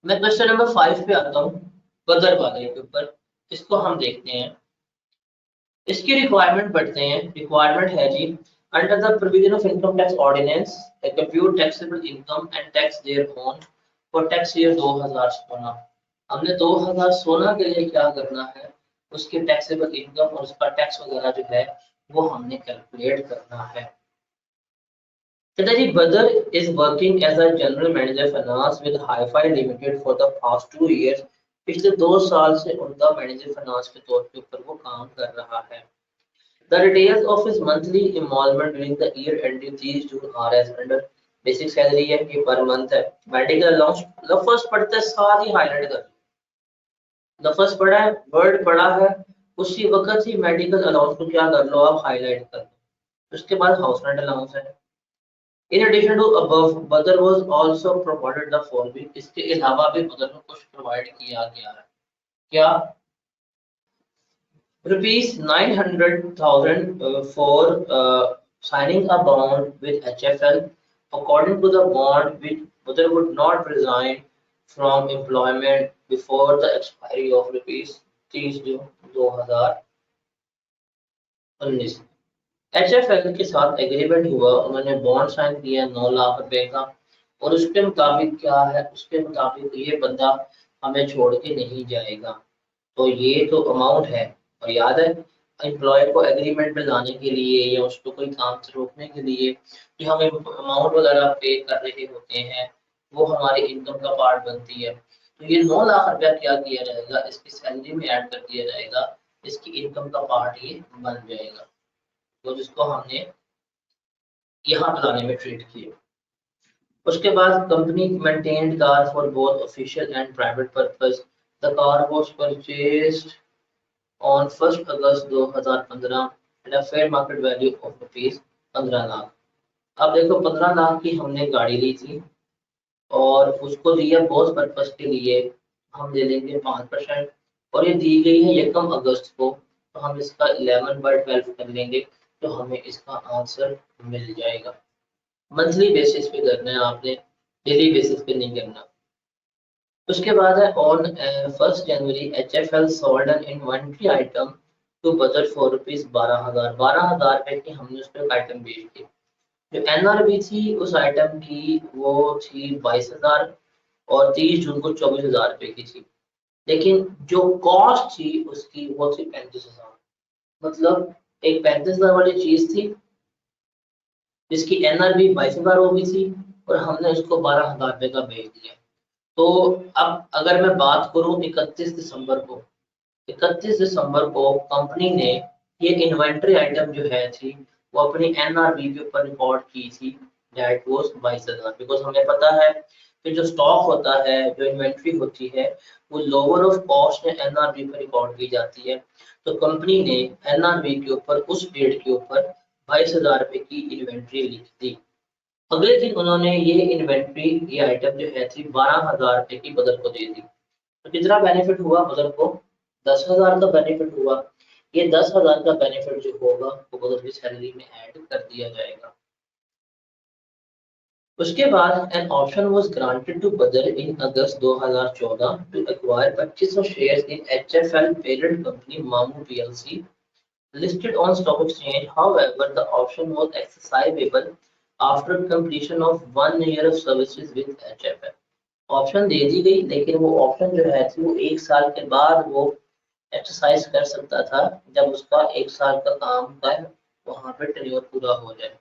मैं question number 5 पे आता हूँ, बदर वाले के ऊपर। इसको हम देखते हैं, इसकी रिक्वायरमेंट पढ़ते हैं। रिक्वायरमेंट है जी, under the provision of income tax ordinance compute taxable income and tax thereon for tax year 2016। हमने 2016 के लिए क्या करना है, उसके टैक्सेबल इनकम और उसका टैक्स वगैरह जो है वो हमने कैलकुलेट करना है। कहता जी, brother is working as a general manager finance with Hi Fi limited for the past 2 years. पिछले 2 साल से उनका मैनेजर फाइनेंस के तौर पे ऊपर वो काम कर रहा है। The details of his monthly involvement during the year ending 30 June are as under. Basic salary है कि पर मंथ है। मेडिकल अलाउंस लफज पढ़ते साथ ही हाईलाइट कर, लफज पढ़ा है, वर्ड पढ़ा है, उसी वक्त ही मेडिकल अलाउंस को क्या कर लो, आप हाईलाइट कर लो। उसके बाद हाउस रेंट अलाउंस है। In addition to above, Badr was also provided the following. इसके अलावा भी बदर को कुछ प्रोवाइड किया गया है। क्या? ₹900,000 for signing a bond with HFL. According to the bond, which Badr would not resign from employment before the expiry of ₹30 June 2019। HFL के साथ एग्रीमेंट हुआ, उन्होंने बॉन्ड साइन किया 9 लाख रुपए का, और उसके मुताबिक क्या है, उसके मुताबिक ये बंदा हमें छोड़ के नहीं जाएगा। तो ये तो अमाउंट है। और याद है, एम्प्लॉय को एग्रीमेंट में लाने के लिए या उसको कोई काम से रोकने के लिए जो हम अमाउंट वगैरह पे कर रहे होते हैं, वो हमारी इनकम का पार्ट बनती है। तो ये 9 लाख रुपया क्या किया जाएगा, इसकी सैलरी में ऐड कर दिया जाएगा, इसकी इनकम का पार्ट ये बन जाएगा। तो जिसको हमने यहाँ बनाने में ट्रीट किए। उसके बाद company maintained car for both official and private purpose. The car was purchased on 1 August 2015 at a fair market value of ₹15 lakh. अब देखो, 15 लाख की हमने गाड़ी ली थी और उसको दिया बोथ पर्पस के लिए, हम ले लेंगे 5%। और ये दी गई है 1 अगस्त को, तो हम इसका 11/12 कर लेंगे, तो हमें इसका आंसर मिल जाएगा। मंथली बेसिस पे करना है आपने, डेली बेसिस पे नहीं करना। उसके बाद है on 1 January HFL sold an inventory item to budget for ₹12,000 की हमने उस पर आइटम बेच दी। जो NRV थी उस आइटम की वो थी 22,000 और 30 जून को 24,000 रुपए की थी। लेकिन जो कॉस्ट थी उसकी वो थी 35,000। मतलब एक 35,000 वाली चीज थी जिसकी NRV 22,000 हो गई थी और हमने उसको 12,000 रुपए का बेच दिया। तो अब अगर मैं बात करूं 31 दिसंबर को कंपनी ने ये इन्वेंट्री आइटम जो है थी वो अपनी NRV के ऊपर रिकॉर्ड की थी, दैट वाज 22,000। बिकॉज हमें पता है कि जो स्टॉक होता है, जो इन्वेंट्री होती है, वो लोअर ऑफ कॉस्ट में NRV पर रिकॉर्ड की जाती है। तो कंपनी ने NRV के ऊपर उस डेट के ऊपर 22,000 रुपए की इन्वेंट्री लिख दी। अगले दिन उन्होंने ये इन्वेंट्री, ये आइटम जो है थी 12,000 रुपए की बदर को दे दी। तो कितना बेनिफिट हुआ बदर को? 10,000 का बेनिफिट हुआ। ये 10,000 का बेनिफिट जो होगा वो बदर की सैलरी में ऐड कर दिया जाएगा। उसके बाद an option was granted to Badar in August 2014 to acquire 2500 shares in HFL parent company मामू PLC listed on stock exchange. However, the option was exercisable after completion of 1 year of services with HFL. Option दे दी गई, लेकिन वो option जो है वो 1 साल के बाद वो एक्सरसाइज कर सकता था, जब उसका 1 साल का काम का वहां पे टेन्योर पूरा हो जाए।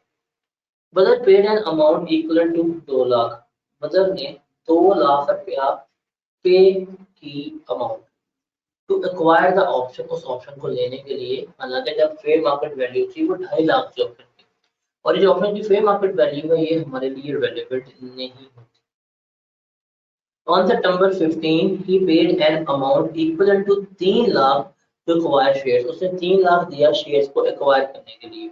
Badar paid an amount equal to 2 lakh. Badar ने 2 लाख रुपया पे की amount to acquire the option, उस ऑप्शन को लेने के लिए। हालांकि जब फेयर मार्केट वैल्यू थी वो 2.5 लाख की ऑप्शन थी, और ये जो ऑप्शन की फेयर मार्केट वैल्यू है ये हमारे लिए रेलेवेंट नहीं होती। On September 15, he paid an amount equivalent to 3 lakh to acquire shares. उसने 3 लाख दिया शेयर्स को एक्वायर करने के लिए।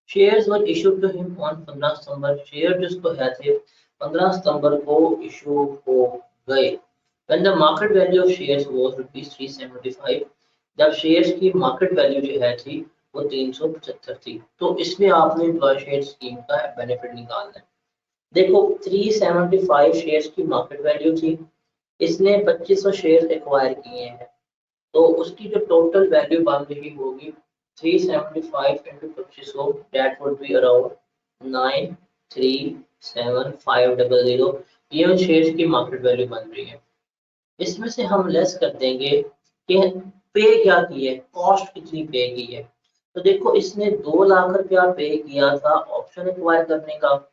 Shares were issued to him on 15 September. Share जिसको है थे 15 सितंबर को इशू हो गए। When the market value of shares was ₹375, जब शेयर्स की मार्केट वैल्यू जो है थी वो 375 थी। तो इसमें आपने एम्प्लॉय शेयर स्कीम का बेनिफिट निकालना है। देखो, 375 शेयर्स की मार्केट वैल्यू थी इसने 2500 शेयर एक्वायर किए हैं, तो उसकी जो टोटल वैल्यू बन रही होगी 375 into 2500, that would be around 937,500। ये उन शेयर्स की मार्केट वैल्यू बन रही है। इसमें से हम लेस कर देंगे कि पे क्या की है, कॉस्ट कितनी पे की है। तो देखो इसने 2 लाख रुपया पे किया था ऑप्शन एक्वायर करने का,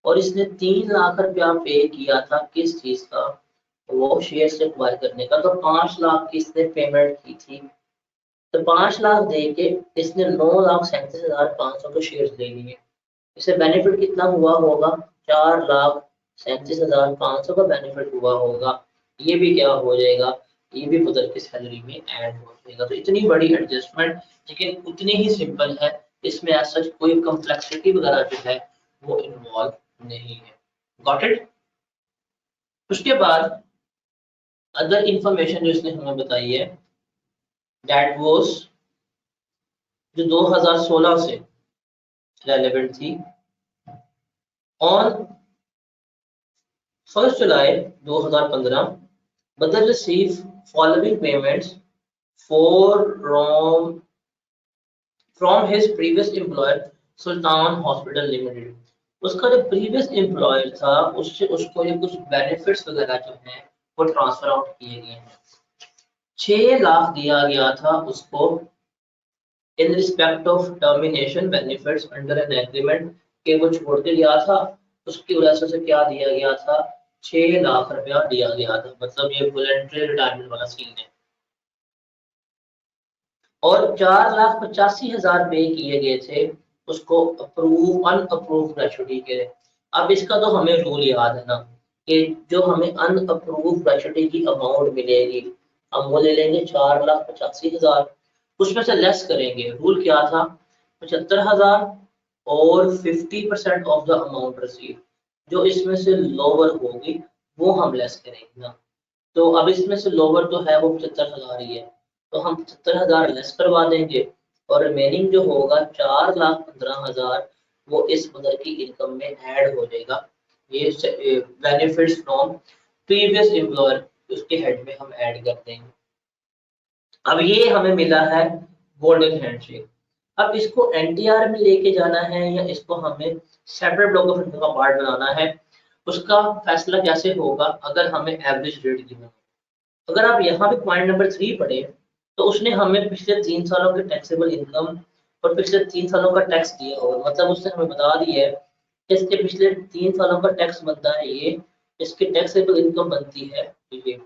और इसने 3 लाख रुपया पे किया था किस चीज का, वो शेयर से एक्वायर करने का। तो 5 लाख की इसने पेमेंट की थी, तो 5 लाख दे के इसने 9,37,500 के शेयर ले लिए। इसे बेनिफिट कितना हुआ होगा, 4,37,500 का बेनिफिट हुआ होगा। ये भी क्या हो जाएगा, ये भी पुत्र की सैलरी में ऐड हो जाएगा। तो इतनी बड़ी एडजस्टमेंट, लेकिन उतनी ही सिंपल है, इसमें ऐसा सच कोई कम्प्लेक्सिटी वगैरह जो है वो इन्वॉल्व नहीं है। Got it. उसके बाद अदर इंफॉर्मेशन जो इसने हमें बताई है, दैट वाज जो 2016 से रेलेवेंट थी। ऑन 1 जुलाई 2015 बदर receive following payments for from his previous employer Sultan hospital limited. उसका जो प्रीवियस एम्प्लॉयर था उससे उसको ये कुछ बेनिफिट्स वगैरह जो हैं वो ट्रांसफर आउट किए गए हैं। 6 लाख दिया गया था उसको in respect of termination benefits under an agreement, के वो छोड़ के गया था, उसकी वजह से क्या दिया गया था, 6 लाख रुपया दिया गया था। मतलब ये वॉलंटरी रिटायरमेंट वाला सीन है। और 4,85,000 पे किए गए थे उसको अप्रूव अनअप्रूव ग्रेचुटी के। अब इसका तो हमें रूल याद है ना, कि जो हमें अनअप्रूव ग्रेचुटी की अमाउंट मिलेगी हम वो ले लेंगे 4,85,000, उसमें से लेस करेंगे। रूल क्या था, 75,000 और 50% ऑफ द अमाउंट रिसीव। जो इसमें से लोअर होगी वो हम लेस करेंगे ना। तो अब इसमें से लोअर तो है वो 75,000 ही है, तो हम 75,000 लेस करवा देंगे, और रिमेनिंग जो होगा 4,15,000 वो इस मदर की इनकम में ऐड हो जाएगा। ये बेनिफिट्स फ्रॉम प्रीवियस एम्प्लॉयर उसके हेड में हम ऐड कर देंगे। अब ये हमें मिला है गोल्डन हैंडशेक। अब इसको एनटीआर में लेके जाना है या इसको हमें सेपरेट ब्लॉक ऑफ इनकम का पार्ट बनाना है, उसका फैसला कैसे होगा अगर हमें एवरेज रेट गिवन। अगर आप यहाँ पे पॉइंट नंबर 3 पढ़े, तो उसने हमें पिछले 3 सालों के टैक्सेबल इनकम और पिछले 3 सालों का टैक्स दिया होगा। मतलब उसने हमें बता दिया है कि इसके पिछले 3 सालों का टैक्स बनता है ये, इसकी टैक्सेबल इनकम बनती है ये।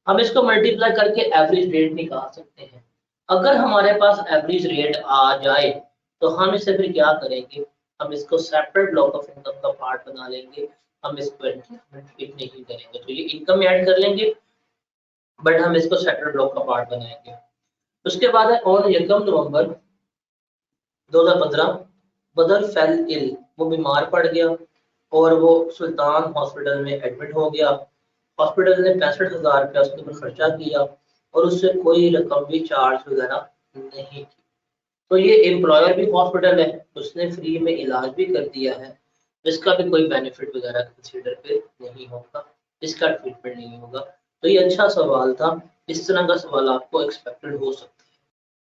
हम इसको मल्टीप्लाई करके एवरेज रेट निकाल सकते हैं। अगर हमारे पास एवरेज रेट आ जाए तो हम इसे फिर क्या करेंगे, हम इसको सेपरेट ब्लॉक ऑफ इनकम का पार्ट बना लेंगे। हम इसको इंटीग्रेट नहीं करेंगे, तो ये इनकम ऐड कर लेंगे, बट हम इसको सेपरेट ब्लॉक का पार्ट बनाएंगे। उसके बाद है ऑन यकम नवंबर 2015 बदर फेल इल, वो बीमार पड़ गया और वो सुल्तान हॉस्पिटल में एडमिट हो गया। हॉस्पिटल ने 65,000 रुपया उसके ऊपर खर्चा किया और उससे कोई रकम भी चार्ज वगैरह नहीं की। तो ये एम्प्लॉयर भी हॉस्पिटल है, उसने फ्री में इलाज भी कर दिया है, इसका भी कोई बेनिफिट वगैरह कंसीडर पे नहीं होगा, इसका ट्रीटमेंट नहीं होगा। तो ये अच्छा सवाल था, इस तरह का सवाल आपको एक्सपेक्टेड हो सकता है।